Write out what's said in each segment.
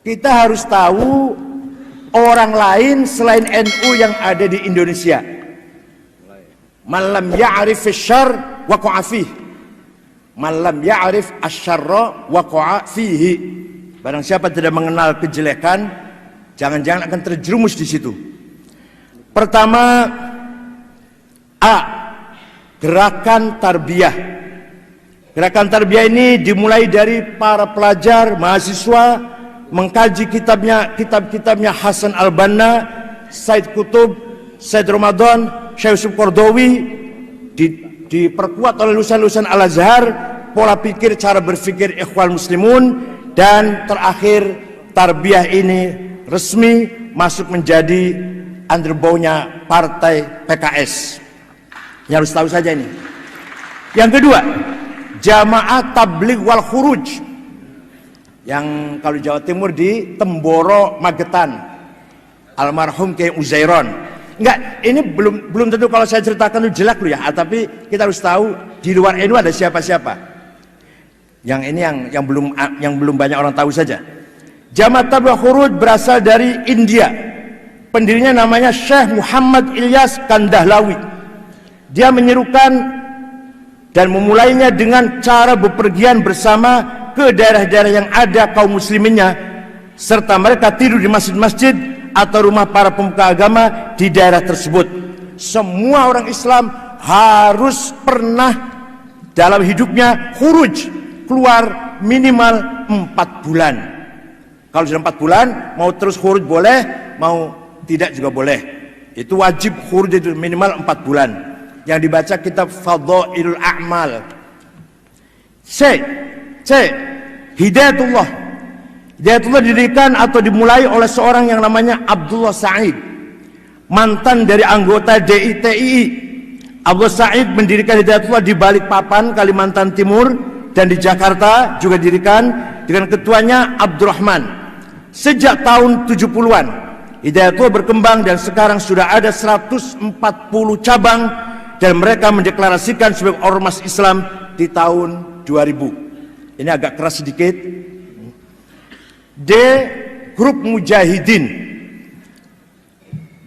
kita harus tahu orang lain selain NU yang ada di Indonesia. Malam ya'rif asyarr waqa'a fihi. Malam ya'rif asyarra waqa'a fihi. Barang siapa tidak mengenal kejelekan, jangan-jangan akan terjerumus di situ. Pertama, A. Gerakan tarbiyah. Gerakan tarbiyah ini dimulai dari para pelajar, mahasiswa mengkaji kitab-kitabnya Hasan al-Banna, Said Qutb, Said Ramadan, Syekh Yusuf Qaradawi, diperkuat oleh lulusan-lulusan Al-Azhar, pola pikir, cara berpikir Ikhwan Muslimun, dan terakhir tarbiyah ini resmi masuk menjadi underbownya partai PKS. Yang harus tahu saja ini. Yang kedua, Jamaah Tabligh wal Khuruj, yang kalau Jawa Timur di Temboro Magetan, almarhum Kiai Uzairon. Enggak, ini belum tentu kalau saya ceritakan itu jelek loh ya, tapi kita harus tahu di luar NU ada siapa-siapa. Yang ini yang belum banyak orang tahu saja. Jamaah Tabligh Khuruj berasal dari India. Pendirinya namanya Syekh Muhammad Ilyas Kandahlawi. Dia menyerukan dan memulainya dengan cara bepergian bersama ke daerah-daerah yang ada kaum musliminnya, serta mereka tidur di masjid-masjid atau rumah para pemuka agama di daerah tersebut. Semua orang Islam harus pernah dalam hidupnya khuruj, keluar minimal 4 bulan. Kalau sudah 4 bulan, mau terus khuruj boleh, mau tidak juga boleh. Itu wajib khuruj itu minimal 4 bulan. Yang dibaca kitab Fadhailul A'mal. C. Hidayatullah. Hidayatullah didirikan atau dimulai oleh seorang yang namanya Abdullah Said, mantan dari anggota DITII. Abdullah Said mendirikan Hidayatullah di Balikpapan, Kalimantan Timur, dan di Jakarta juga didirikan dengan ketuanya Abdurrahman. Sejak tahun 70-an, Hidayatullah berkembang dan sekarang sudah ada 140 cabang, dan mereka mendeklarasikan sebagai ormas Islam di tahun 2000. Ini agak keras sedikit. D. Grup Mujahidin.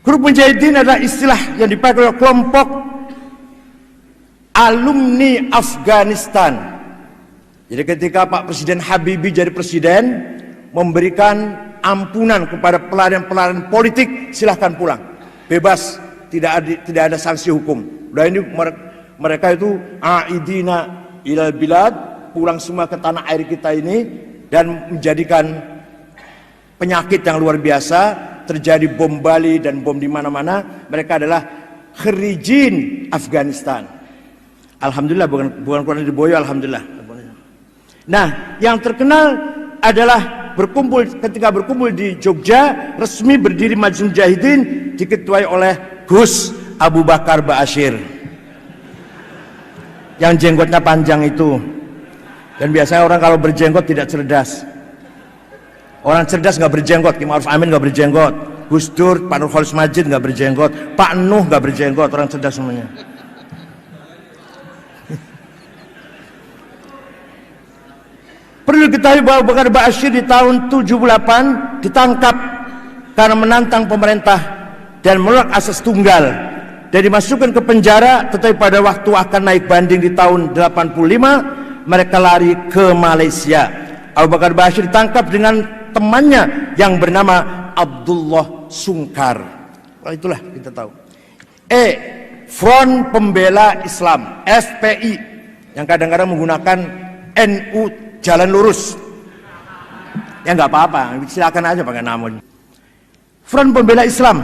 Grup Mujahidin adalah istilah yang dipakai oleh kelompok alumni Afghanistan. Jadi ketika Pak Presiden Habibie jadi presiden, memberikan ampunan kepada pelarian-pelarian politik, silahkan pulang, bebas, tidak ada sanksi hukum. Udah ini mereka itu aidina ilal bilad, pulang semua ke tanah air kita ini, dan menjadikan penyakit yang luar biasa, terjadi bom Bali dan bom di mana-mana. Mereka adalah kharijin Afghanistan. Alhamdulillah, bukan Quran di Boyo, alhamdulillah. Nah, yang terkenal adalah ketika berkumpul di Jogja, resmi berdiri Majelis Mujahidin, diketuai oleh Gus Abu Bakar Ba'asyir, yang jenggotnya panjang itu. Dan biasanya orang kalau berjenggot tidak cerdas. Orang cerdas nggak berjenggot. Ki Ma'ruf Amin nggak berjenggot, Gus Dur, Pak Nur Khalis Majid nggak berjenggot, Pak Nuh nggak berjenggot. Orang cerdas semuanya. Perlu diketahui bahwa Abu Bakar Ba'asyir di tahun 78 ditangkap karena menantang pemerintah dan menolak asas tunggal, dan dimasukkan ke penjara. Tetapi pada waktu akan naik banding di tahun 85, mereka lari ke Malaysia. Abu Bakar Ba'asyir ditangkap dengan temannya yang bernama Abdullah Sungkar. Well, itulah kita tahu. E. Front Pembela Islam, FPI, yang kadang-kadang menggunakan NU jalan lurus. Ya nggak apa-apa, silakan aja pakai namanya. Front Pembela Islam.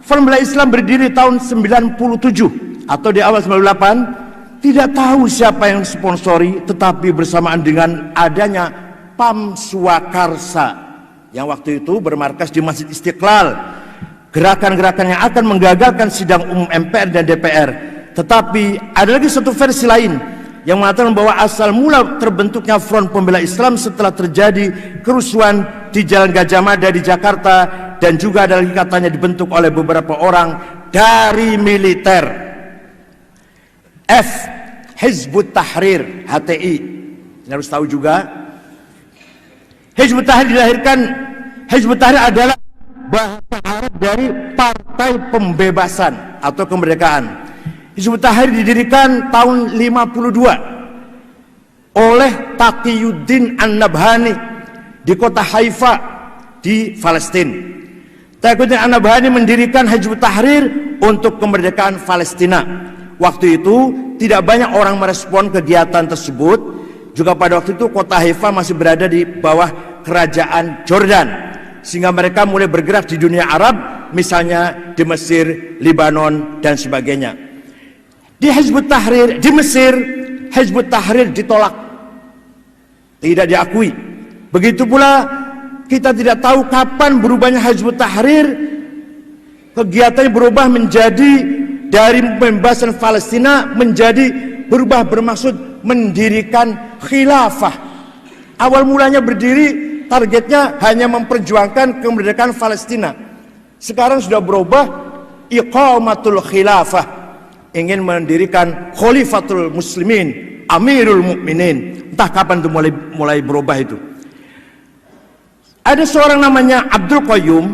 Front Pembela Islam berdiri tahun 97 atau di awal 98. Tidak tahu siapa yang sponsori, tetapi bersamaan dengan adanya PAM Swakarsa yang waktu itu bermarkas di Masjid Istiqlal, gerakan-gerakan yang akan menggagalkan sidang umum MPR dan DPR. Tetapi ada lagi satu versi lain yang mengatakan bahwa asal mula terbentuknya Front Pembela Islam setelah terjadi kerusuhan di Jalan Gajah Mada di Jakarta, dan juga ada lagi katanya dibentuk oleh beberapa orang dari militer. F. Hizbut Tahrir, HTI. Ini harus tahu juga, Hizbut Tahrir dilahirkan Hizbut Tahrir adalah bahasa Arab dari Partai Pembebasan atau Kemerdekaan. Hizbut Tahrir didirikan tahun 52 oleh Taqiyuddin An-Nabhani di kota Haifa di Palestina. Taqiyuddin An-Nabhani mendirikan Hizbut Tahrir untuk kemerdekaan Palestina. Waktu itu tidak banyak orang merespon kegiatan tersebut. Juga pada waktu itu kota Haifa masih berada di bawah kerajaan Jordan, sehingga mereka mulai bergerak di dunia Arab, misalnya di Mesir, Lebanon dan sebagainya. Di Hizbut Tahrir di Mesir, Hizbut Tahrir ditolak, tidak diakui. Begitu pula kita tidak tahu kapan berubahnya Hizbut Tahrir. Kegiatannya berubah menjadi dari pembebasan Palestina menjadi berubah bermaksud mendirikan khilafah. Awal mulanya berdiri targetnya hanya memperjuangkan kemerdekaan Palestina. Sekarang sudah berubah iqamatul khilafah, ingin mendirikan khalifatul muslimin, amirul mukminin. Entah kapan itu mulai berubah itu. Ada seorang namanya Abdul Qayyum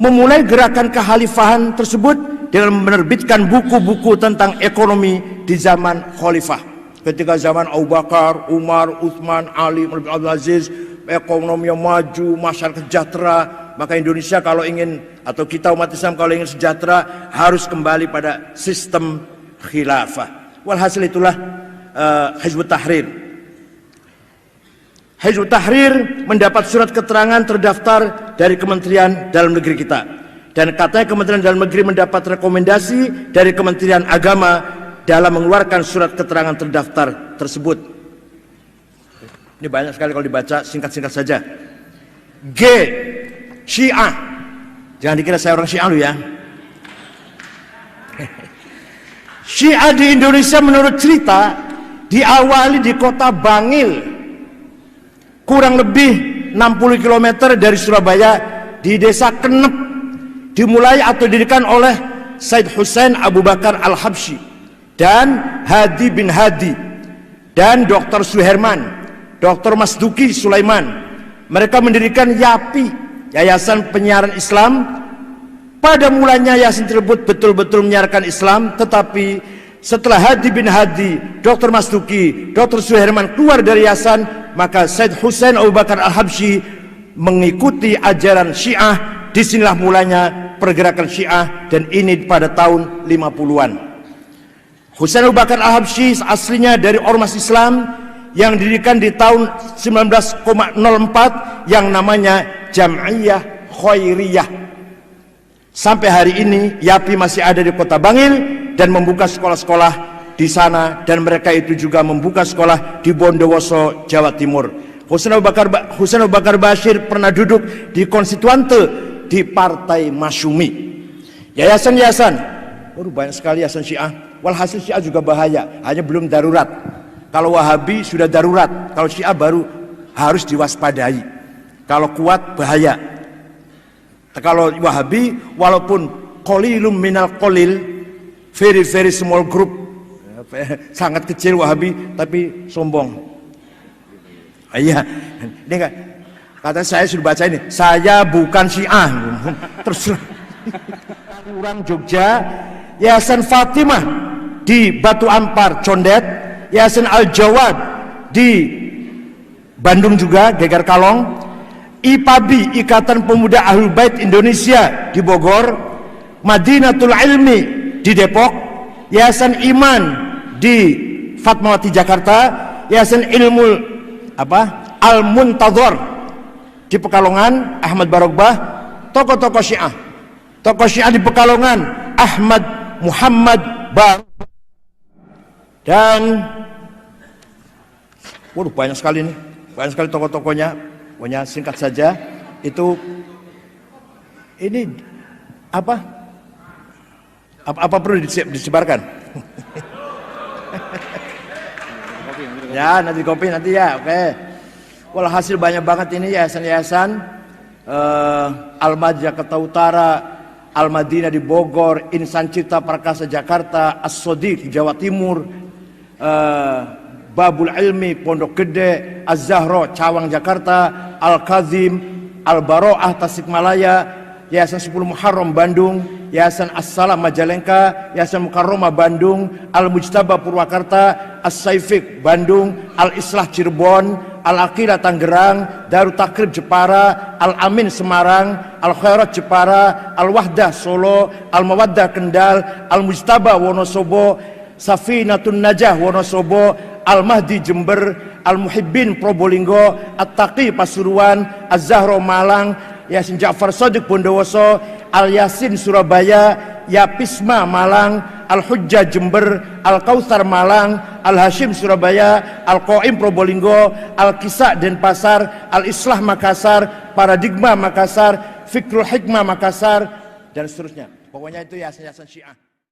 memulai gerakan kekhalifahan tersebut dengan menerbitkan buku-buku tentang ekonomi di zaman khalifah. Ketika zaman Abu Bakar, Umar, Utsman, Ali, Abdul Aziz, ekonomi yang maju, masyarakat sejahtera, maka Indonesia kalau ingin, atau kita umat Islam kalau ingin sejahtera, harus kembali pada sistem khilafah. Walhasil itulah Hizbut Tahrir. Hizbut Tahrir mendapat surat keterangan terdaftar dari Kementerian Dalam Negeri kita, dan katanya Kementerian Dalam Negeri mendapat rekomendasi dari Kementerian Agama dalam mengeluarkan surat keterangan terdaftar tersebut. Ini banyak sekali kalau dibaca, singkat-singkat saja. G. Syiah. Jangan dikira saya orang Syiah lu ya. Syiah di Indonesia menurut cerita diawali di kota Bangil, kurang lebih 60 km dari Surabaya, di desa Kenep. Dimulai atau didirikan oleh Said Hussein Abu Bakar Al-Habsyi dan Hadi bin Hadi dan Dr. Suherman, Dr. Masduki Sulaiman. Mereka mendirikan YAPI, Yayasan Penyiaran Islam. Pada mulanya yayasan tersebut betul-betul menyiarkan Islam, tetapi setelah Hadi bin Hadi, Dr. Masduki, Dr. Suherman keluar dari yayasan, maka Said Hussein Abu Bakar Al-Habsyi mengikuti ajaran Syiah. Disinilah mulanya pergerakan Syiah, dan ini pada tahun 50-an. Hussein Abu Bakar Al-Habsyi aslinya dari ormas Islam yang didirikan di tahun 1904 yang namanya Jam'iyah Khairiyah. Sampai hari ini YAPI masih ada di kota Bangil dan membuka sekolah-sekolah di sana, dan mereka itu juga membuka sekolah di Bondowoso, Jawa Timur. Hussein Abu Bakar Bashir pernah duduk di konstituante di Partai Masyumi. Yayasan-yayasan, banyak sekali yayasan Syiah. Walhasil Syiah juga bahaya, hanya belum darurat. Kalau Wahabi sudah darurat, kalau Syiah baru harus diwaspadai. Kalau kuat bahaya. Kalau Wahabi walaupun qalilum minal qalil, very very small group, sangat kecil Wahabi tapi sombong. Iya, ini enggak. Kata saya sudah baca ini, saya bukan Syiah. Terserah. Orang Jogja, Yayasan Fatimah di Batu Ampar, Condet, Yayasan Al-Jawad di Bandung juga, Geger Kalong, IPABI, Ikatan Pemuda Ahlul Bait Indonesia di Bogor, Madinatul Ilmi di Depok, Yayasan Iman di Fatmawati Jakarta, Yayasan Ilmul Al-Muntadhar di Pekalongan, Ahmad Barogbah. Tokoh-tokoh Syiah, tokoh Syiah di Pekalongan, Ahmad Muhammad Barogbah, dan banyak sekali nih, banyak sekali tokoh-tokohnya. Pokoknya singkat saja, itu ini apa perlu disebarkan? Ya, nanti kopi nanti ya, oke. Walhasil banyak banget ini yayasan-yayasan. Al-Mad Jakarta Utara, Al-Madinah di Bogor, Insan Cipta Prakasa Jakarta, As-Sodiq di Jawa Timur, Babul Ilmi Pondok Gede, Az-Zahra Cawang Jakarta, Al-Kazim Al-Baro'ah Tasikmalaya, Yayasan 10 Muharram Bandung, Yayasan As-Salam Majalengka, Yayasan Mukarramah Bandung, Al-Mujtaba Purwakarta, As-Saifik Bandung, Al-Islah Cirebon, Al-Aqidah Tangerang, Darut Takrib Jepara, Al-Amin Semarang, Al-Khairat Jepara, Al-Wahdah Solo, Al-Mawaddah Kendal, Al-Mujtaba Wonosobo, Safinatun Najah Wonosobo, Al-Mahdi Jember, Al-Muhibbin Probolinggo, At-Taqi Pasuruan, Az-Zahra Malang, Yasin Ja'far Shadiq Bondowoso, Al-Yasin Surabaya, Yapisma Malang, Al-Hujjah Jember, Al-Kautsar Malang, Al-Hashim Surabaya, Al-Qaim Probolinggo, Al-Kisah Denpasar, Al-Islah Makassar, Paradigma Makassar, Fikrul Hikmah Makassar, dan seterusnya. Pokoknya itu yayasan-yayasan Syiah.